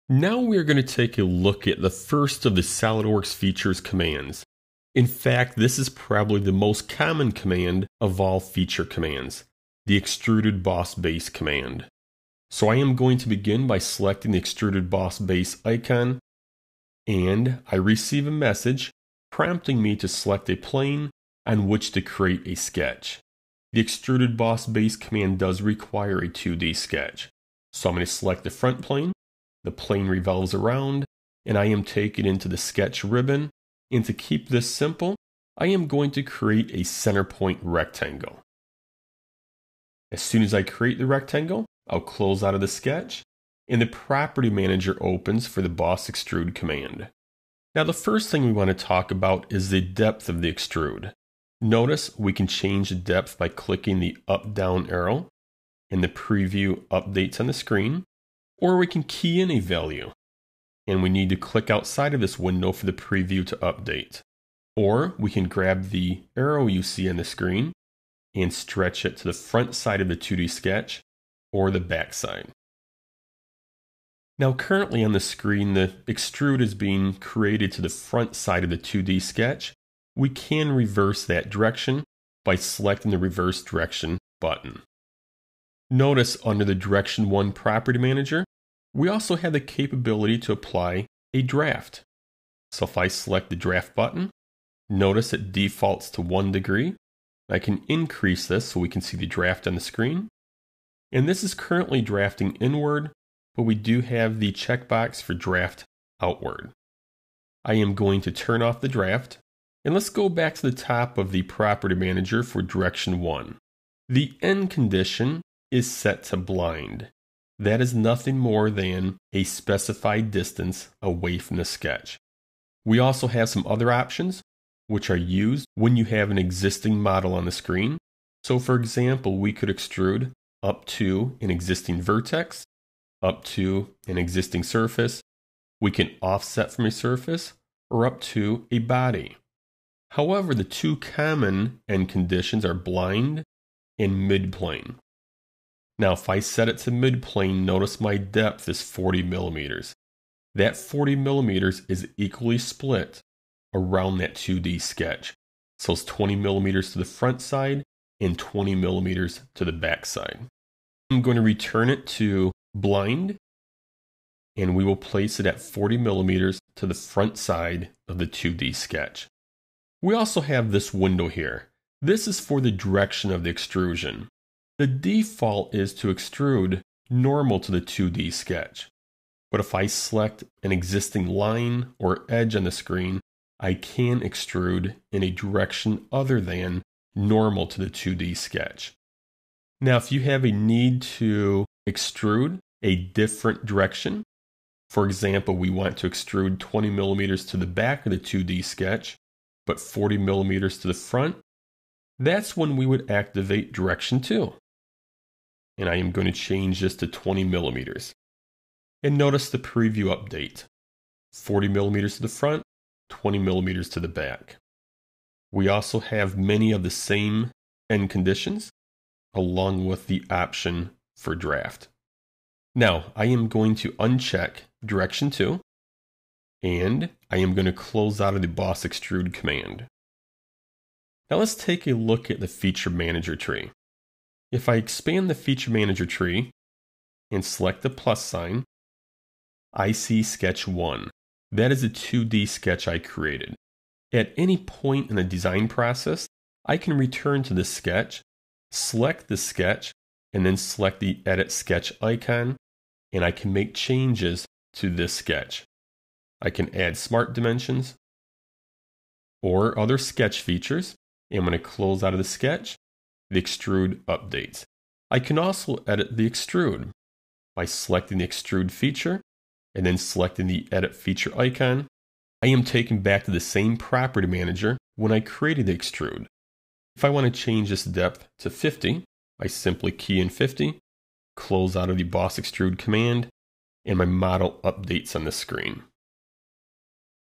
Now we are going to take a look at the first of the SOLIDWORKS features commands. In fact, this is probably the most common command of all feature commands, the Extruded Boss Base command. So I am going to begin by selecting the Extruded Boss Base icon, and I receive a message prompting me to select a plane on which to create a sketch. The Extruded Boss Base command does require a 2D sketch. So I'm going to select the front plane, the plane revolves around, and I am taken into the sketch ribbon. And to keep this simple, I am going to create a center point rectangle. As soon as I create the rectangle, I'll close out of the sketch, and the Property Manager opens for the Boss Extrude command. Now the first thing we want to talk about is the depth of the extrude. Notice we can change the depth by clicking the up-down arrow, and the preview updates on the screen, or we can key in a value. And we need to click outside of this window for the preview to update. Or we can grab the arrow you see on the screen and stretch it to the front side of the 2D sketch or the back side. Now currently on the screen, the extrude is being created to the front side of the 2D sketch. We can reverse that direction by selecting the Reverse Direction button. Notice under the Direction 1 Property Manager, we also have the capability to apply a draft. So if I select the Draft button, notice it defaults to 1 degree. I can increase this so we can see the draft on the screen. And this is currently drafting inward, but we do have the checkbox for draft outward. I am going to turn off the draft, and let's go back to the top of the Property Manager for Direction 1. The end condition is set to blind. That is nothing more than a specified distance away from the sketch. We also have some other options which are used when you have an existing model on the screen. So for example, we could extrude up to an existing vertex, up to an existing surface. We can offset from a surface, or up to a body. However, the two common end conditions are blind and midplane. Now if I set it to midplane, notice my depth is 40 millimeters. That 40 millimeters is equally split around that 2D sketch. So it's 20 millimeters to the front side and 20 millimeters to the back side. I'm going to return it to blind, and we will place it at 40 millimeters to the front side of the 2D sketch. We also have this window here. This is for the direction of the extrusion. The default is to extrude normal to the 2D sketch. But if I select an existing line or edge on the screen, I can extrude in a direction other than normal to the 2D sketch. Now, if you have a need to extrude a different direction, for example, we want to extrude 20 millimeters to the back of the 2D sketch, but 40 millimeters to the front, that's when we would activate Direction 2. And I am going to change this to 20 millimeters. And notice the preview update. 40 millimeters to the front, 20 millimeters to the back. We also have many of the same end conditions, along with the option for draft. Now, I am going to uncheck Direction 2, and I am going to close out of the Boss Extrude command. Now let's take a look at the Feature Manager tree. If I expand the Feature Manager tree and select the plus sign, I see Sketch 1. That is a 2D sketch I created. At any point in the design process, I can return to this sketch, select the sketch, and then select the Edit Sketch icon, and I can make changes to this sketch. I can add smart dimensions or other sketch features, and when I close out of the sketch, the extrude updates. I can also edit the extrude by selecting the extrude feature and then selecting the edit feature icon. I am taken back to the same property manager when I created the extrude. If I want to change this depth to 50, I simply key in 50, close out of the Boss Extrude command, and my model updates on the screen.